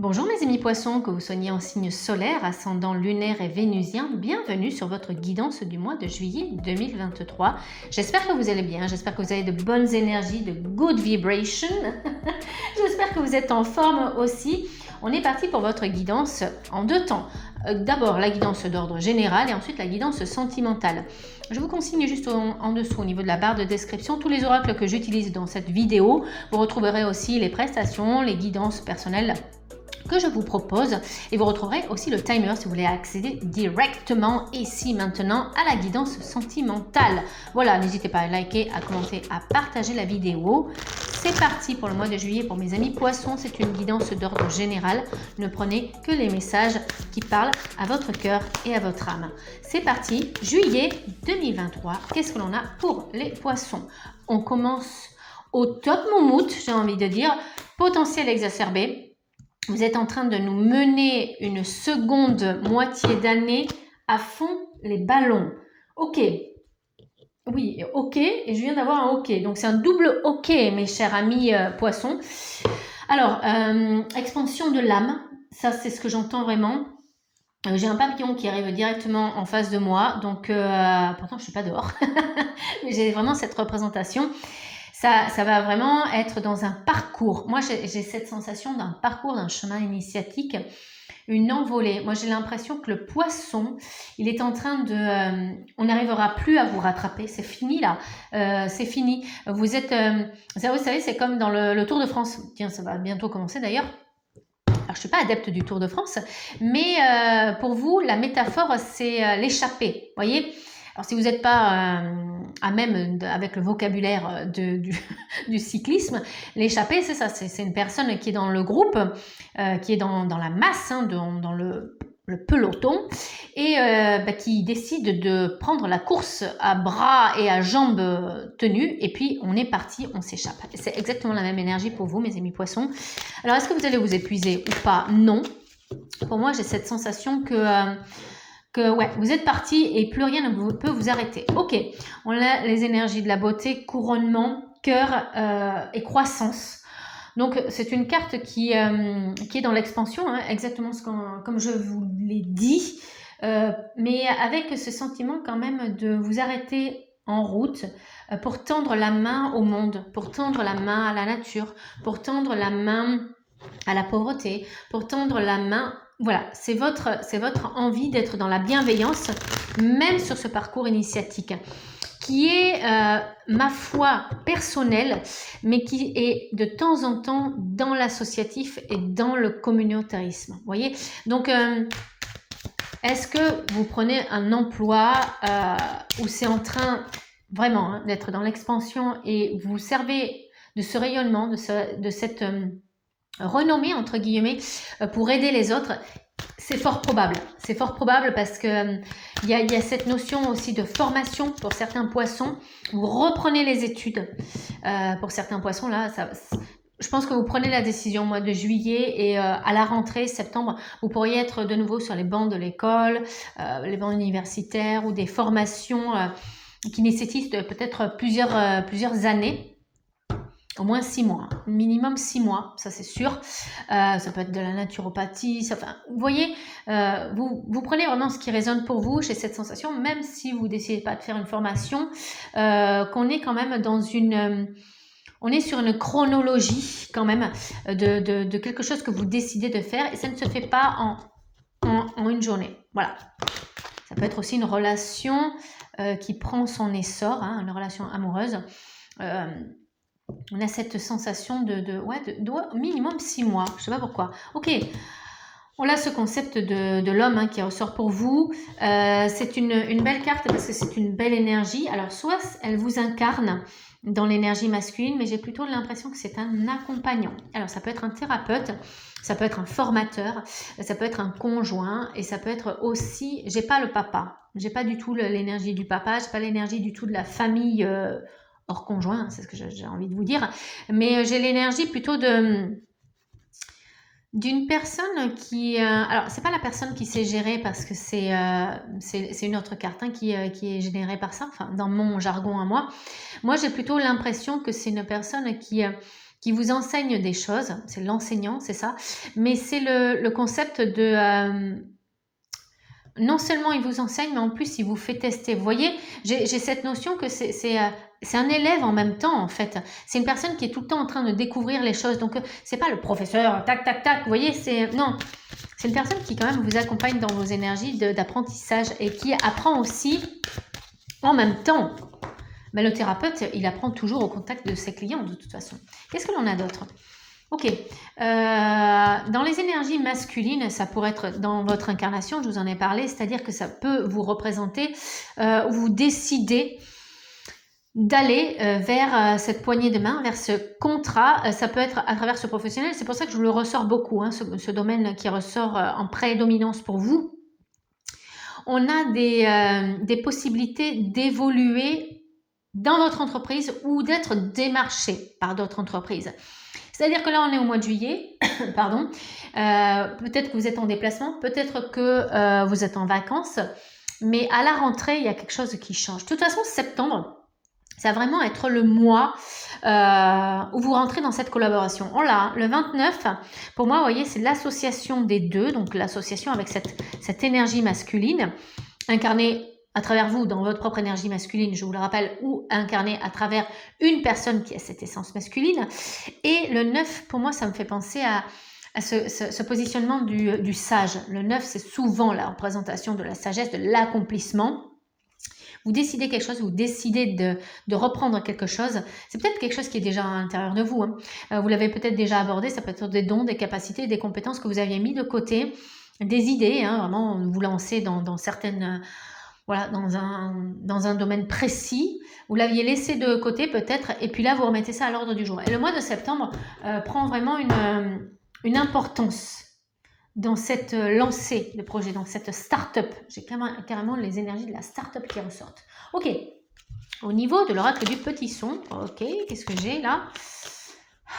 Bonjour mes amis poissons, que vous soyez en signe solaire, ascendant lunaire et vénusien, bienvenue sur votre guidance du mois de juillet 2023. J'espère que vous allez bien, j'espère que vous avez de bonnes énergies, de good vibration. J'espère que vous êtes en forme aussi. On est parti pour votre guidance en deux temps. D'abord la guidance d'ordre général et ensuite la guidance sentimentale. Je vous consigne juste en dessous au niveau de la barre de description tous les oracles que j'utilise dans cette vidéo. Vous retrouverez aussi les prestations, les guidances personnelles que je vous propose et vous retrouverez aussi le timer si vous voulez accéder directement ici maintenant à la guidance sentimentale. Voilà, n'hésitez pas à liker, à commenter, à partager la vidéo. C'est parti pour le mois de juillet pour mes amis poissons. C'est une guidance d'ordre général. Ne prenez que les messages qui parlent à votre cœur et à votre âme. C'est parti, juillet 2023. Qu'est-ce que l'on a pour les poissons? On commence au top moumoute, j'ai envie de dire, potentiel exacerbé. Vous êtes en train de nous mener une seconde moitié d'année à fond les ballons. Ok. Oui, ok. Et je viens d'avoir un ok. Donc, c'est un double ok, mes chers amis poissons. Alors, expansion de l'âme. Ça, c'est ce que j'entends vraiment. J'ai un papillon qui arrive directement en face de moi. Donc, pourtant, je ne suis pas dehors. Mais j'ai vraiment cette représentation. Ça va vraiment être dans un parcours. Moi, j'ai cette sensation d'un parcours, d'un chemin initiatique, une envolée. Moi, j'ai l'impression que le poisson, il est en train de... on n'arrivera plus à vous rattraper. C'est fini, là. C'est fini. Vous êtes... vous savez, c'est comme dans le Tour de France. Tiens, ça va bientôt commencer, d'ailleurs. Alors, je ne suis pas adepte du Tour de France, mais pour vous, la métaphore, c'est l'échappée. Vous voyez ? Alors, si vous n'êtes pas à même avec le vocabulaire du cyclisme, l'échappée, c'est ça, c'est une personne qui est dans le groupe, qui est dans la masse, hein, dans le peloton, et qui décide de prendre la course à bras et à jambes tenues, et puis on est parti, on s'échappe. C'est exactement la même énergie pour vous, mes amis poissons. Alors, est-ce que vous allez vous épuiser ou pas? Non. Pour moi, j'ai cette sensation que ouais, vous êtes parti et plus rien ne peut vous arrêter. Ok, on a les énergies de la beauté, couronnement, cœur et croissance. Donc, c'est une carte qui est dans l'expansion, hein, exactement comme je vous l'ai dit, mais avec ce sentiment quand même de vous arrêter en route pour tendre la main au monde, pour tendre la main à la nature, pour tendre la main à la pauvreté, pour tendre la main. Voilà, c'est votre envie d'être dans la bienveillance, même sur ce parcours initiatique, qui est, ma foi, personnel, mais qui est de temps en temps dans l'associatif et dans le communautarisme. Vous voyez? Donc, est-ce que vous prenez un emploi où c'est en train vraiment hein, d'être dans l'expansion et vous servez de ce rayonnement, de cette... renommée entre guillemets pour aider les autres? C'est fort probable. C'est fort probable parce que il y a cette notion aussi de formation pour certains poissons. Vous reprenez les études pour certains poissons là. Je pense que vous prenez la décision au mois de juillet et à la rentrée septembre, vous pourriez être de nouveau sur les bancs de l'école, les bancs universitaires ou des formations qui nécessitent peut-être plusieurs années. Au moins 6 mois, minimum 6 mois, ça c'est sûr. Ça peut être de la naturopathie, enfin, vous voyez, vous prenez vraiment ce qui résonne pour vous. J'ai cette sensation, même si vous ne décidez pas de faire une formation, qu'on est quand même dans on est sur une chronologie quand même de quelque chose que vous décidez de faire et ça ne se fait pas en une journée. Voilà. Ça peut être aussi une relation qui prend son essor, hein, une relation amoureuse. On a cette sensation de minimum 6 mois, je ne sais pas pourquoi. Ok, on a ce concept de l'homme hein, qui ressort pour vous. C'est une belle carte parce que c'est une belle énergie. Alors, soit elle vous incarne dans l'énergie masculine, mais j'ai plutôt l'impression que c'est un accompagnant. Alors, ça peut être un thérapeute, ça peut être un formateur, ça peut être un conjoint et ça peut être aussi... J'ai pas le papa, j'ai pas du tout l'énergie du papa, j'ai pas l'énergie du tout de la famille... hors conjoint, c'est ce que j'ai envie de vous dire, mais j'ai l'énergie plutôt d'une personne qui... alors, c'est pas la personne qui sait gérer parce que c'est une autre carte hein, qui est générée par ça, enfin, dans mon jargon à moi. Moi, j'ai plutôt l'impression que c'est une personne qui qui vous enseigne des choses. C'est l'enseignant, c'est ça. Mais c'est le concept de... non seulement il vous enseigne, mais en plus il vous fait tester. Vous voyez, j'ai cette notion que c'est un élève en même temps, en fait. C'est une personne qui est tout le temps en train de découvrir les choses. Donc, c'est pas le professeur, tac, tac, tac. Vous voyez, non. C'est une personne qui, quand même, vous accompagne dans vos énergies d'apprentissage et qui apprend aussi en même temps. Mais le thérapeute, il apprend toujours au contact de ses clients, de toute façon. Qu'est-ce que l'on a d'autre? Ok. Dans les énergies masculines, ça pourrait être dans votre incarnation, je vous en ai parlé, c'est-à-dire que ça peut vous représenter ou vous décider d'aller vers cette poignée de main, vers ce contrat. Ça peut être à travers ce professionnel. C'est pour ça que je le ressors beaucoup, hein, ce domaine qui ressort en prédominance pour vous. On a des possibilités d'évoluer dans votre entreprise ou d'être démarché par d'autres entreprises. C'est-à-dire que là, on est au mois de juillet, pardon. Peut-être que vous êtes en déplacement, peut-être que vous êtes en vacances, mais à la rentrée, il y a quelque chose qui change. De toute façon, septembre, ça va vraiment être le mois où vous rentrez dans cette collaboration. On l'a, le 29, pour moi, vous voyez, c'est l'association des deux, donc l'association avec cette énergie masculine, incarnée à travers vous, dans votre propre énergie masculine, je vous le rappelle, ou incarnée à travers une personne qui a cette essence masculine. Et le 9, pour moi, ça me fait penser à ce positionnement du sage. Le 9, c'est souvent la représentation de la sagesse, de l'accomplissement. Vous décidez quelque chose, vous décidez de reprendre quelque chose. C'est peut-être quelque chose qui est déjà à l'intérieur de vous. Hein. Vous l'avez peut-être déjà abordé, ça peut être des dons, des capacités, des compétences que vous aviez mis de côté, des idées, hein, vraiment vous lancez dans certaines... voilà, dans un domaine précis, vous l'aviez laissé de côté peut-être, et puis là, vous remettez ça à l'ordre du jour. Et le mois de septembre prend vraiment une importance dans cette lancée de projet, dans cette start-up. J'ai carrément les énergies de la start-up qui ressortent. Ok, au niveau de l'oracle du petit son, ok, qu'est-ce que j'ai là?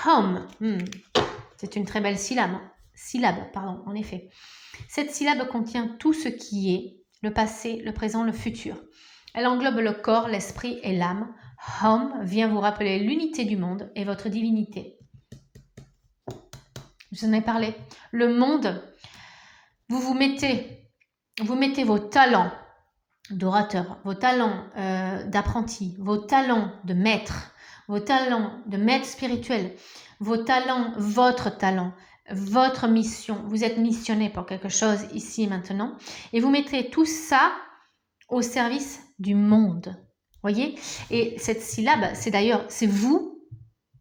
Home, c'est une très belle syllabe, pardon, en effet. Cette syllabe contient tout ce qui est, le passé, le présent, le futur. Elle englobe le corps, l'esprit et l'âme. Home vient vous rappeler l'unité du monde et votre divinité. Je vous en ai parlé. Le monde, vous mettez vos talents d'orateur, vos talents d'apprenti, vos talents de maître, vos talents de maître spirituel, vos talents, votre mission. Vous êtes missionné pour quelque chose ici et maintenant. Et vous mettrez tout ça au service du monde. Voyez? Et cette syllabe, c'est d'ailleurs, c'est vous.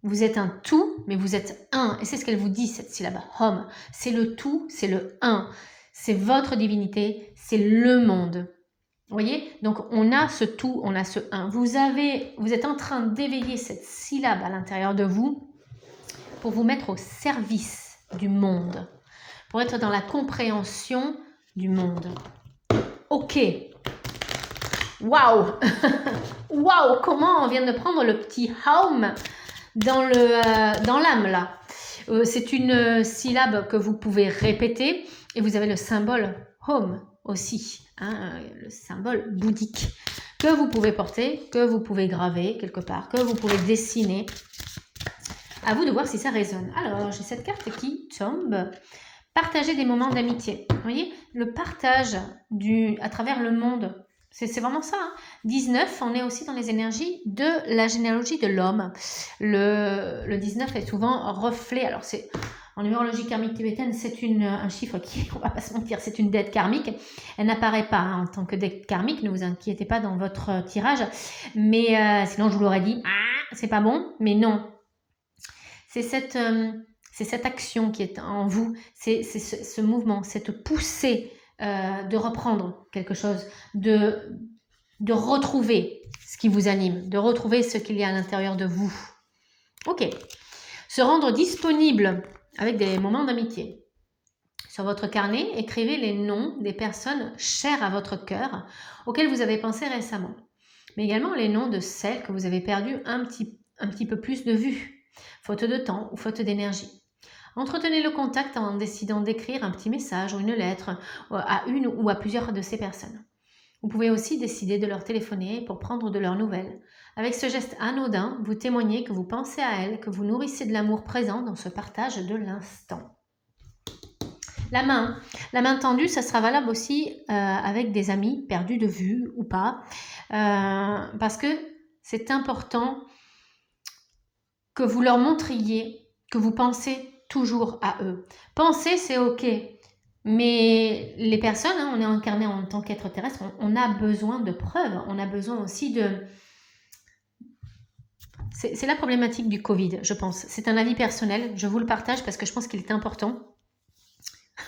Vous êtes un tout, mais vous êtes un. Et c'est ce qu'elle vous dit, cette syllabe. Home. C'est le tout, c'est le un. C'est votre divinité, c'est le monde. Vous voyez? Donc, on a ce tout, on a ce un. Vous êtes en train d'éveiller cette syllabe à l'intérieur de vous pour vous mettre au service du monde, pour être dans la compréhension du monde. Ok. Waouh. Waouh, comment on vient de prendre le petit home dans l'âme là. C'est une syllabe que vous pouvez répéter et vous avez le symbole home aussi, hein, le symbole bouddhique que vous pouvez porter, que vous pouvez graver quelque part, que vous pouvez dessiner. À vous de voir si ça résonne. Alors, j'ai cette carte qui tombe. Partager des moments d'amitié. Vous voyez, le partage à travers le monde. C'est vraiment ça. Hein. 19, on est aussi dans les énergies de la généalogie de l'homme. Le 19 est souvent reflet. Alors, c'est en numérologie karmique tibétaine, c'est un chiffre qui, on va pas se mentir, c'est une dette karmique. Elle n'apparaît pas hein, en tant que dette karmique. Ne vous inquiétez pas dans votre tirage. Mais sinon, je vous l'aurais dit, c'est pas bon. Mais non. C'est cette action qui est en vous. C'est ce mouvement, cette poussée de reprendre quelque chose, de retrouver ce qui vous anime, de retrouver ce qu'il y a à l'intérieur de vous. Ok. Se rendre disponible avec des moments d'amitié. Sur votre carnet, écrivez les noms des personnes chères à votre cœur, auxquelles vous avez pensé récemment. Mais également les noms de celles que vous avez perdues un petit peu plus de vue, faute de temps ou faute d'énergie. Entretenez le contact en décidant d'écrire un petit message ou une lettre à une ou à plusieurs de ces personnes. Vous pouvez aussi décider de leur téléphoner pour prendre de leurs nouvelles. Avec ce geste anodin, vous témoignez que vous pensez à elle, que vous nourrissez de l'amour présent dans ce partage de l'instant. La main tendue, ça sera valable aussi avec des amis perdus de vue ou pas, parce que c'est important que vous leur montriez que vous pensez toujours à eux. Penser, c'est ok, mais les personnes, on est incarné en tant qu'être terrestre, on a besoin de preuves, on a besoin aussi de... C'est la problématique du Covid, je pense. C'est un avis personnel, je vous le partage parce que je pense qu'il est important.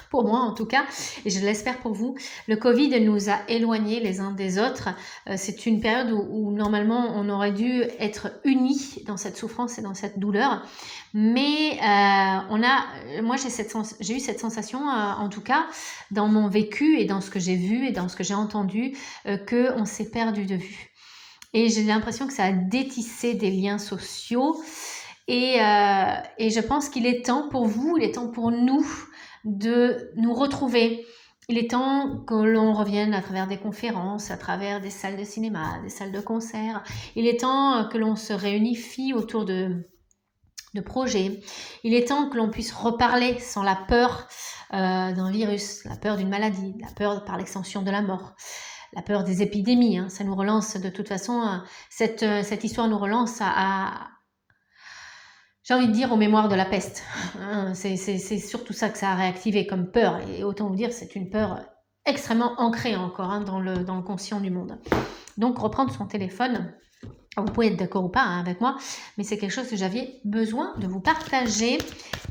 Pour moi en tout cas, et je l'espère pour vous. Le Covid nous a éloignés les uns des autres. C'est une période où normalement on aurait dû être unis dans cette souffrance et dans cette douleur. Mais moi j'ai eu cette sensation, en tout cas dans mon vécu et dans ce que j'ai vu et dans ce que j'ai entendu, qu'on s'est perdu de vue. Et j'ai l'impression que ça a détissé des liens sociaux. Et je pense qu'il est temps pour vous, il est temps pour nous de nous retrouver. Il est temps que l'on revienne à travers des conférences, à travers des salles de cinéma, des salles de concert. Il est temps que l'on se réunifie autour de projets. Il est temps que l'on puisse reparler sans la peur d'un virus, la peur d'une maladie, la peur par l'extension de la mort, la peur des épidémies. Ça nous relance de toute façon, cette histoire nous relance j'ai envie de dire aux mémoires de la peste. C'est surtout ça que ça a réactivé comme peur. Et autant vous dire, c'est une peur extrêmement ancrée encore dans le conscient du monde. Donc reprendre son téléphone, vous pouvez être d'accord ou pas avec moi, mais c'est quelque chose que j'avais besoin de vous partager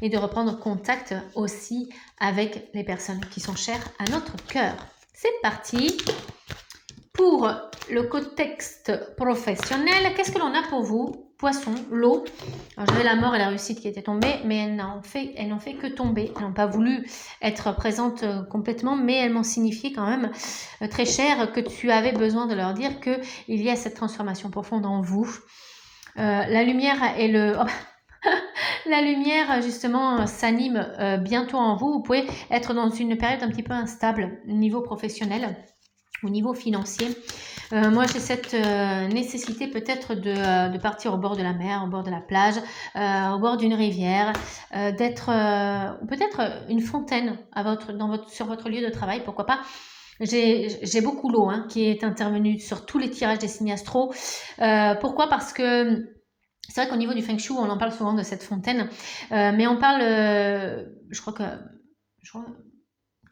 et de reprendre contact aussi avec les personnes qui sont chères à notre cœur. C'est parti pour le contexte professionnel. Qu'est-ce que l'on a pour vous? Poisson, l'eau. J'avais la mort et la réussite qui étaient tombées, mais elles n'ont fait que tomber. Elles n'ont pas voulu être présentes complètement, mais elles m'ont signifié quand même très cher que tu avais besoin de leur dire qu'il y a cette transformation profonde en vous. La lumière et la lumière justement s'anime bientôt en vous. Vous pouvez être dans une période un petit peu instable au niveau professionnel, au niveau financier. Moi, j'ai cette nécessité peut-être de partir au bord de la mer, au bord de la plage, au bord d'une rivière, d'être peut-être une fontaine sur votre lieu de travail, pourquoi pas. J'ai beaucoup l'eau qui est intervenue sur tous les tirages des signes astro. Pourquoi? Parce que c'est vrai qu'au niveau du Feng Shui, on en parle souvent de cette fontaine, mais on parle, je crois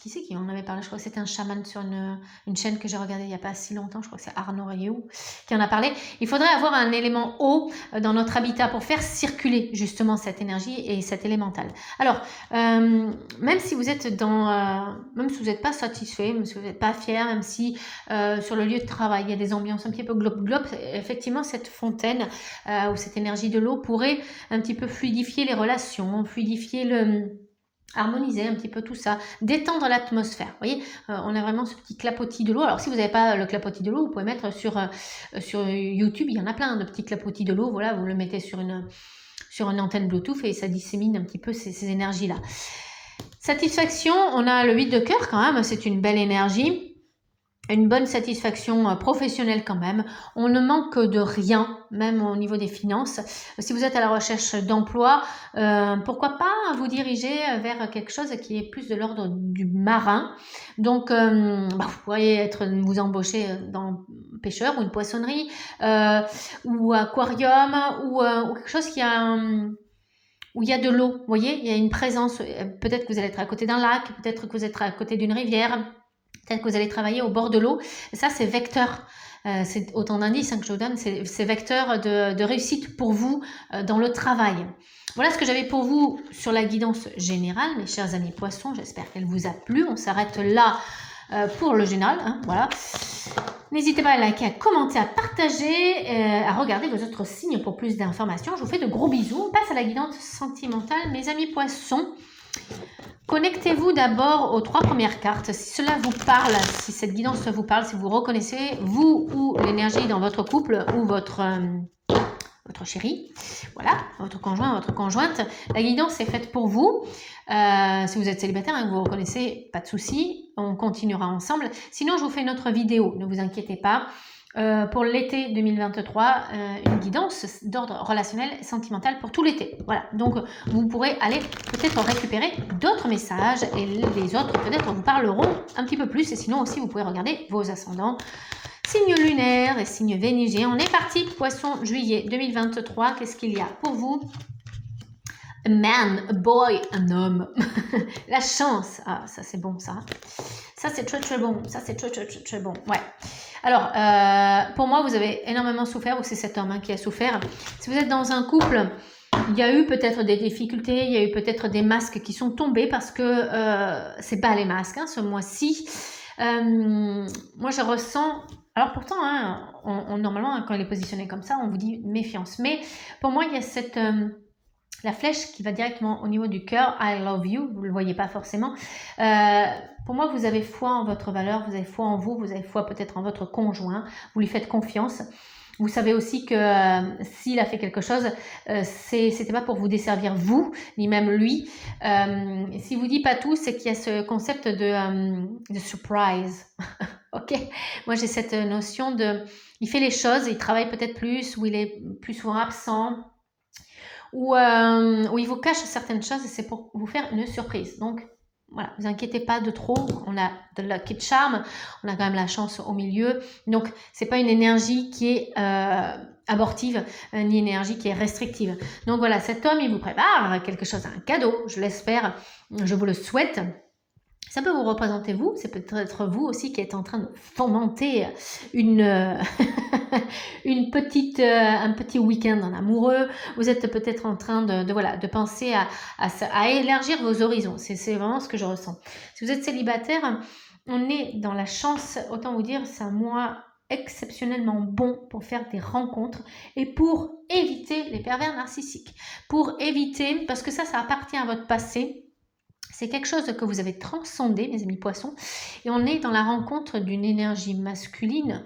qui c'est qui en avait parlé? Je crois que c'était un chaman sur une chaîne que j'ai regardée il n'y a pas si longtemps. Je crois que c'est Arnaud Rioux qui en a parlé. Il faudrait avoir un élément eau dans notre habitat pour faire circuler justement cette énergie et cet élémental. Alors, même si vous êtes même si vous n'êtes pas satisfait, même si vous n'êtes pas fier, même si sur le lieu de travail, il y a des ambiances un petit peu globe, effectivement, cette fontaine ou cette énergie de l'eau pourrait un petit peu fluidifier les relations, fluidifier harmoniser un petit peu tout ça, détendre l'atmosphère. Vous voyez, on a vraiment ce petit clapotis de l'eau. Alors, si vous n'avez pas le clapotis de l'eau, vous pouvez mettre sur YouTube, il y en a plein de petits clapotis de l'eau. Voilà, vous le mettez sur une antenne Bluetooth et ça dissémine un petit peu ces énergies-là. Satisfaction, on a le 8 de cœur quand même, c'est une belle énergie. Une bonne satisfaction professionnelle quand même. On ne manque de rien, même au niveau des finances. Si vous êtes à la recherche d'emploi, pourquoi pas vous diriger vers quelque chose qui est plus de l'ordre du marin. Donc, vous pourriez vous embaucher dans pêcheur ou une poissonnerie ou aquarium ou quelque chose où il y a de l'eau. Vous voyez, il y a une présence. Peut-être que vous allez être à côté d'un lac, peut-être que vous êtes à côté d'une rivière. Peut-être que vous allez travailler au bord de l'eau. Et ça, c'est vecteur. C'est autant d'indices que je vous donne. C'est vecteur de réussite pour vous dans le travail. Voilà ce que j'avais pour vous sur la guidance générale, mes chers amis poissons. J'espère qu'elle vous a plu. On s'arrête là pour le général. Voilà. N'hésitez pas à liker, à commenter, à partager, à regarder vos autres signes pour plus d'informations. Je vous fais de gros bisous. On passe à la guidance sentimentale. Mes amis poissons, connectez-vous d'abord aux 3 premières cartes. Si cela vous parle, si cette guidance vous parle, si vous reconnaissez, vous ou l'énergie dans votre couple ou votre chéri, voilà, votre conjoint, votre conjointe, la guidance est faite pour vous. Si vous êtes célibataire et que vous reconnaissez, pas de souci, on continuera ensemble. Sinon, je vous fais une autre vidéo, ne vous inquiétez pas. pour l'été 2023, une guidance d'ordre relationnel et sentimental pour tout l'été. Voilà, donc vous pourrez aller peut-être récupérer d'autres messages et les autres peut-être vous parleront un petit peu plus. Et sinon aussi, vous pouvez regarder vos ascendants, signes lunaires et signes vénusiens. On est parti, Poisson, juillet 2023. Qu'est-ce qu'il y a pour vous? A man, a boy, un homme. La chance. Ah, ça c'est bon, ça. Ça c'est très très bon. Ça c'est très très très très bon. Ouais. Alors, pour moi, vous avez énormément souffert, ou c'est cet homme qui a souffert. Si vous êtes dans un couple, il y a eu peut-être des difficultés, il y a eu peut-être des masques qui sont tombés parce que c'est pas les masques ce mois-ci. Moi, je ressens... Alors pourtant, normalement, quand il est positionné comme ça, on vous dit méfiance. Mais pour moi, il y a cette... la flèche qui va directement au niveau du cœur, I love you, vous ne le voyez pas forcément. Pour moi, vous avez foi en votre valeur, vous avez foi en vous, vous avez foi peut-être en votre conjoint, vous lui faites confiance. Vous savez aussi que s'il a fait quelque chose, c'était pas pour vous desservir vous, ni même lui. Si vous dit pas tout, c'est qu'il y a ce concept de surprise. Ok, moi j'ai cette notion de, il fait les choses, il travaille peut-être plus, ou il est plus souvent absent, où il vous cache certaines choses et c'est pour vous faire une surprise. Donc, voilà, vous inquiétez pas de trop. On a de lucky charm, on a quand même la chance au milieu. Donc, c'est pas une énergie qui est abortive, ni énergie qui est restrictive. Donc voilà, cet homme, il vous prépare quelque chose, un cadeau, je l'espère, je vous le souhaite. Ça peut vous représenter vous, c'est peut-être vous aussi qui êtes en train de fomenter une, un petit week-end en amoureux. Vous êtes peut-être en train de penser à élargir vos horizons. C'est vraiment ce que je ressens. Si vous êtes célibataire, on est dans la chance, autant vous dire, c'est un mois exceptionnellement bon pour faire des rencontres et pour éviter les pervers narcissiques. Pour éviter, parce que ça appartient à votre passé. C'est quelque chose que vous avez transcendé, mes amis poissons, et on est dans la rencontre d'une énergie masculine.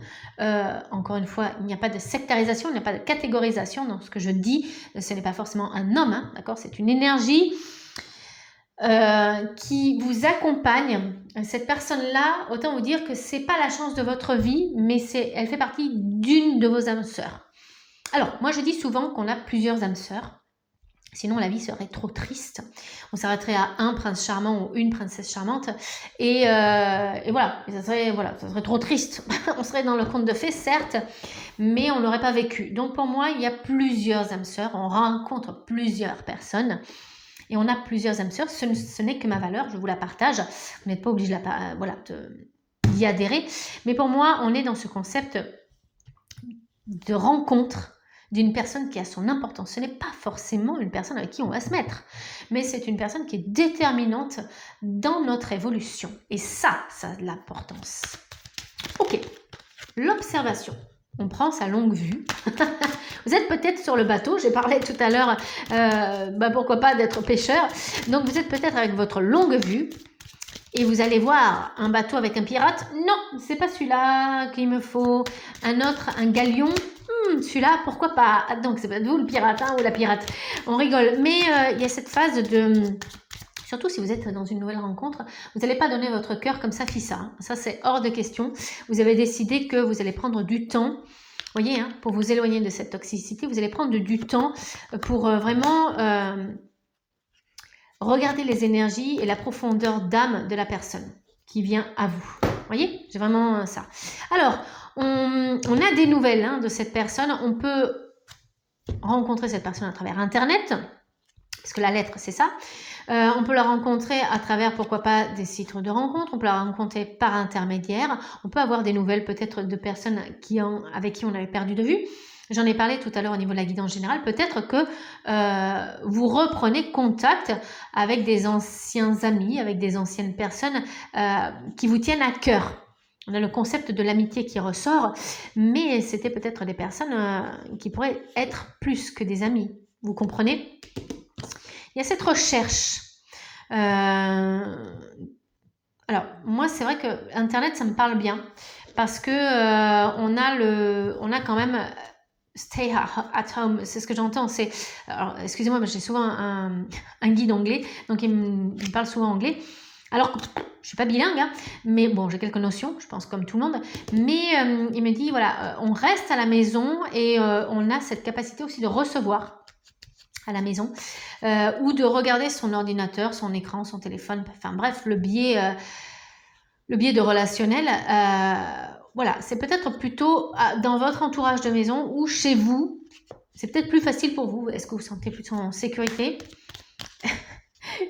Encore une fois, il n'y a pas de sectarisation, il n'y a pas de catégorisation dans ce que je dis. Ce n'est pas forcément un homme, d'accord? C'est une énergie qui vous accompagne. Cette personne-là, autant vous dire que c'est pas la chance de votre vie, mais elle fait partie d'une de vos âmes sœurs. Alors, moi je dis souvent qu'on a plusieurs âmes sœurs. Sinon, la vie serait trop triste. On s'arrêterait à un prince charmant ou une princesse charmante. Et voilà, ça serait trop triste. On serait dans le conte de fées, certes, mais on ne l'aurait pas vécu. Donc pour moi, il y a plusieurs âmes sœurs. On rencontre plusieurs personnes. Et on a plusieurs âmes sœurs. Ce n'est que ma valeur, je vous la partage. Vous n'êtes pas obligé d'y adhérer. Mais pour moi, on est dans ce concept de rencontre d'une personne qui a son importance. Ce n'est pas forcément une personne avec qui on va se mettre, mais c'est une personne qui est déterminante dans notre évolution. Et ça a de l'importance. Ok, l'observation. On prend sa longue vue. Vous êtes peut-être sur le bateau, j'ai parlé tout à l'heure, pourquoi pas d'être pêcheur. Donc vous êtes peut-être avec votre longue vue et vous allez voir un bateau avec un pirate. Non, c'est pas celui-là qu'il me faut. Un autre, un galion. Celui-là, pourquoi pas? Donc, c'est pas vous le pirate ou la pirate. On rigole. Mais il y a cette phase de... Surtout si vous êtes dans une nouvelle rencontre, vous n'allez pas donner votre cœur comme ça, fissa. Ça, c'est hors de question. Vous avez décidé que vous allez prendre du temps. Vous voyez, pour vous éloigner de cette toxicité, vous allez prendre du temps pour vraiment regarder les énergies et la profondeur d'âme de la personne qui vient à vous. Vous voyez, j'ai vraiment ça. Alors, on a des nouvelles de cette personne. On peut rencontrer cette personne à travers Internet, parce que la lettre, c'est ça. On peut la rencontrer à travers, pourquoi pas, des sites de rencontres. On peut la rencontrer par intermédiaire. On peut avoir des nouvelles peut-être de personnes avec qui on avait perdu de vue. J'en ai parlé tout à l'heure au niveau de la guidance générale. Peut-être que vous reprenez contact avec des anciens amis, avec des anciennes personnes qui vous tiennent à cœur. On a le concept de l'amitié qui ressort, mais c'était peut-être des personnes qui pourraient être plus que des amis. Vous comprenez? Il y a cette recherche. Alors, moi, c'est vrai que Internet, ça me parle bien parce que on a quand même stay at home. C'est ce que j'entends. Alors, excusez-moi, mais j'ai souvent un guide anglais, donc il me parle souvent anglais. Alors, je suis pas bilingue, hein, mais bon, j'ai quelques notions, je pense comme tout le monde. Mais il me dit, voilà, on reste à la maison et on a cette capacité aussi de recevoir à la maison ou de regarder son ordinateur, son écran, son téléphone, enfin bref, le biais de relationnel. Voilà, c'est peut-être plutôt dans votre entourage de maison ou chez vous. C'est peut-être plus facile pour vous. Est-ce que vous vous sentez plutôt en sécurité?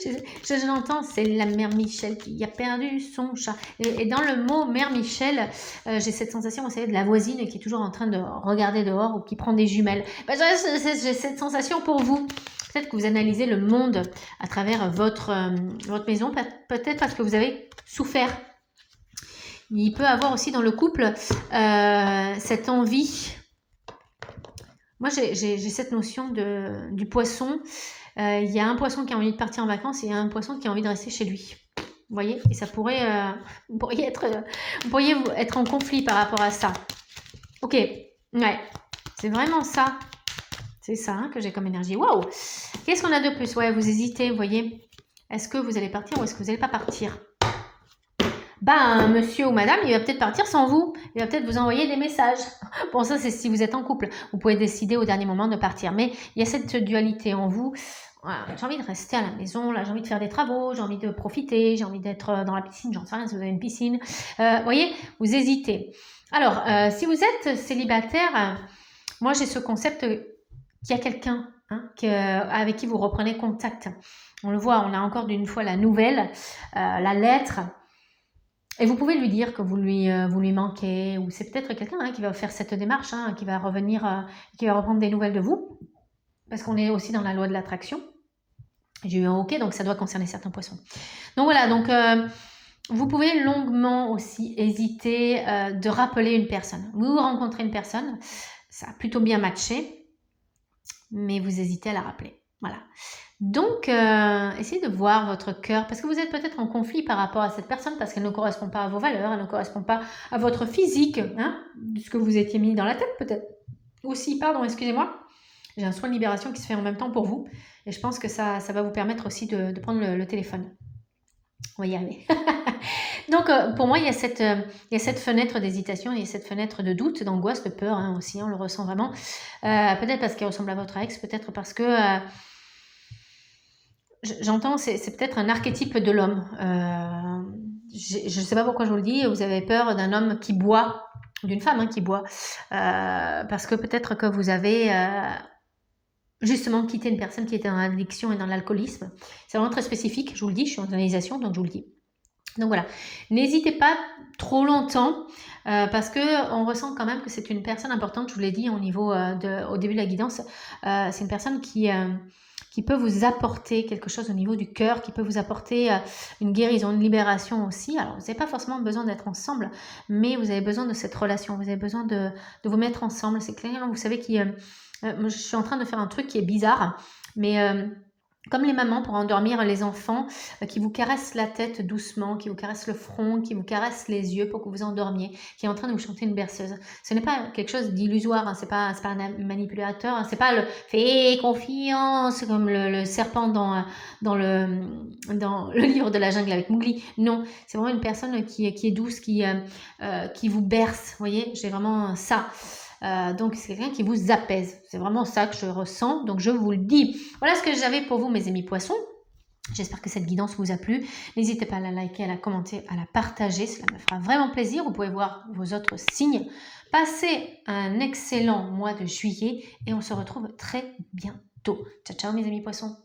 Je l'entends, c'est la mère Michel qui a perdu son chat. Et dans le mot mère Michel, j'ai cette sensation, vous savez, de la voisine qui est toujours en train de regarder dehors ou qui prend des jumelles. Ben, j'ai cette sensation pour vous. Peut-être que vous analysez le monde à travers votre maison, peut-être parce que vous avez souffert. Il peut avoir aussi dans le couple cette envie. Moi, j'ai cette notion du poisson. Il y a un poisson qui a envie de partir en vacances et il y a un poisson qui a envie de rester chez lui. Vous voyez? Et ça pourrait, vous pourriez être en conflit par rapport à ça. Ok, ouais, c'est vraiment ça. C'est ça hein, que j'ai comme énergie. Waouh! Qu'est-ce qu'on a de plus? Ouais, vous hésitez, vous voyez? Est-ce que vous allez partir ou est-ce que vous n'allez pas partir? Ben, monsieur ou madame, il va peut-être partir sans vous. Il va peut-être vous envoyer des messages. Bon, ça, c'est si vous êtes en couple. Vous pouvez décider au dernier moment de partir. Mais il y a cette dualité en vous. Voilà, j'ai envie de rester à la maison. Là, j'ai envie de faire des travaux. J'ai envie de profiter. J'ai envie d'être dans la piscine. J'en sais rien si vous avez une piscine. Vous voyez, vous hésitez. Alors, si vous êtes célibataire, moi, j'ai ce concept qu'il y a quelqu'un hein, avec qui vous reprenez contact. On le voit, on a encore d'une fois la nouvelle, la lettre. Et vous pouvez lui dire que vous lui manquez, ou c'est peut-être quelqu'un hein, qui va faire cette démarche, hein, qui va revenir, qui va reprendre des nouvelles de vous, parce qu'on est aussi dans la loi de l'attraction. J'ai eu un OK, donc ça doit concerner certains poissons. Donc voilà, donc vous pouvez longuement aussi hésiter de rappeler une personne. Vous rencontrez une personne, ça a plutôt bien matché, mais vous hésitez à la rappeler. Voilà. Donc, essayez de voir votre cœur, parce que vous êtes peut-être en conflit par rapport à cette personne, parce qu'elle ne correspond pas à vos valeurs, elle ne correspond pas à votre physique, hein, de ce que vous étiez mis dans la tête peut-être. Aussi, pardon, excusez-moi, j'ai un soin de libération qui se fait en même temps pour vous, et je pense que ça va vous permettre aussi de prendre le téléphone. On va y arriver. Donc, pour moi, il y a cette fenêtre d'hésitation, il y a cette fenêtre de doute, d'angoisse, de peur hein, aussi, on le ressent vraiment. Peut-être parce qu'il ressemble à votre ex, peut-être parce que... J'entends, c'est peut-être un archétype de l'homme. Je ne sais pas pourquoi je vous le dis, vous avez peur d'un homme qui boit, d'une femme hein, qui boit, parce que peut-être que vous avez justement quitté une personne qui était dans l'addiction et dans l'alcoolisme. C'est vraiment très spécifique, je vous le dis, je suis en analysation, donc je vous le dis. Donc voilà, n'hésitez pas trop longtemps parce que on ressent quand même que c'est une personne importante, je vous l'ai dit au début de la guidance, c'est une personne qui peut vous apporter quelque chose au niveau du cœur, qui peut vous apporter une guérison, une libération aussi. Alors, vous n'avez pas forcément besoin d'être ensemble, mais vous avez besoin de cette relation, vous avez besoin de vous mettre ensemble. C'est clair, vous savez je suis en train de faire un truc qui est bizarre, mais... comme les mamans pour endormir les enfants, qui vous caressent la tête doucement, qui vous caressent le front, qui vous caressent les yeux pour que vous endormiez, qui est en train de vous chanter une berceuse. Ce n'est pas quelque chose d'illusoire, hein, c'est pas un manipulateur, hein, c'est pas le « fais confiance » comme le serpent dans le livre de la jungle avec Mowgli. Non, c'est vraiment une personne qui est douce, qui vous berce, vous voyez, j'ai vraiment ça. Donc c'est quelqu'un qui vous apaise, c'est vraiment ça que je ressens, donc je vous le dis. Voilà ce que j'avais pour vous mes amis poissons. J'espère que cette guidance vous a plu. N'hésitez pas à la liker, à la commenter, à la partager, cela me fera vraiment plaisir. Vous pouvez voir vos autres signes. Passez un excellent mois de juillet et on se retrouve très bientôt. Ciao ciao mes amis poissons.